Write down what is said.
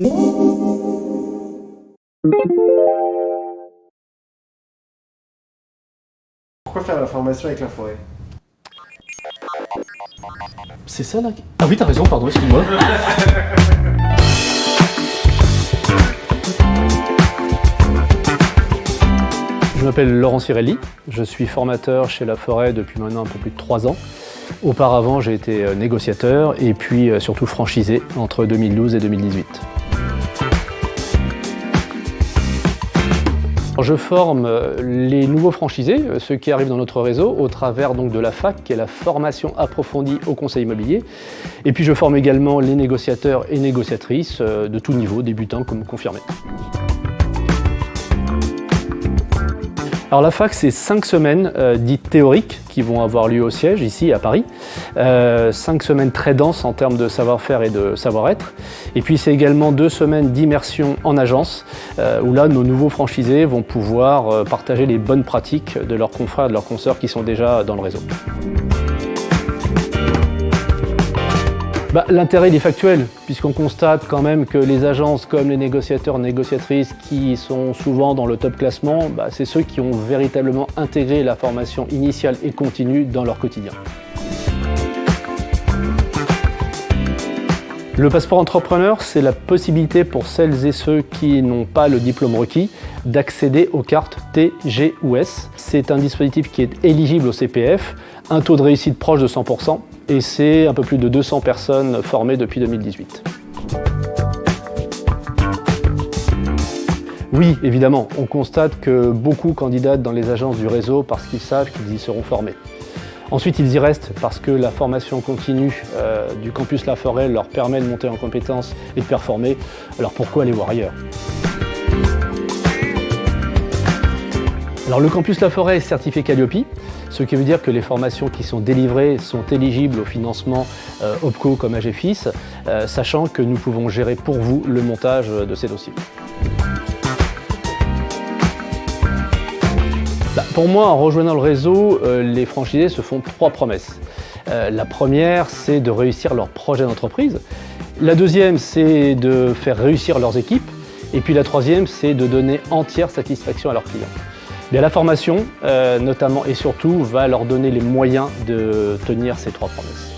Pourquoi faire la formation avec la forêt? C'est ça là? Ah oui, t'as raison, pardon, excuse-moi. Je m'appelle Laurent Cirelli, je suis formateur chez La Forêt depuis maintenant un peu plus de 3 ans. Auparavant, j'ai été négociateur et puis surtout franchisé entre 2012 et 2018. Je forme les nouveaux franchisés, ceux qui arrivent dans notre réseau, au travers donc de la FAC, qui est la formation approfondie au conseil immobilier. Et puis je forme également les négociateurs et négociatrices de tout niveau, débutants comme confirmés. Alors la FAC, c'est 5 semaines dites théoriques qui vont avoir lieu au siège, ici à Paris. 5 semaines très denses en termes de savoir-faire et de savoir-être. Et puis c'est également 2 semaines d'immersion en agence, où là nos nouveaux franchisés vont pouvoir partager les bonnes pratiques de leurs confrères et de leurs consoeurs qui sont déjà dans le réseau. L'intérêt il est factuel, puisqu'on constate quand même que les agences comme les négociateurs, négociatrices qui sont souvent dans le top classement, c'est ceux qui ont véritablement intégré la formation initiale et continue dans leur quotidien. Le passeport entrepreneur, c'est la possibilité pour celles et ceux qui n'ont pas le diplôme requis d'accéder aux cartes T, G ou S. C'est un dispositif qui est éligible au CPF, un taux de réussite proche de 100%, et c'est un peu plus de 200 personnes formées depuis 2018. Oui, évidemment, on constate que beaucoup candidatent dans les agences du réseau parce qu'ils savent qu'ils y seront formés. Ensuite, ils y restent parce que la formation continue du campus La Forêt leur permet de monter en compétences et de performer. Alors pourquoi aller voir ailleurs? Alors le campus La Forêt est certifié Calliope, ce qui veut dire que les formations qui sont délivrées sont éligibles au financement OPCO comme AGFIS, sachant que nous pouvons gérer pour vous le montage de ces dossiers. Pour moi, en rejoignant le réseau, les franchisés se font 3 promesses. La première, c'est de réussir leur projet d'entreprise. La deuxième, c'est de faire réussir leurs équipes. Et puis la troisième, c'est de donner entière satisfaction à leurs clients. La formation, notamment et surtout, va leur donner les moyens de tenir ces 3 promesses.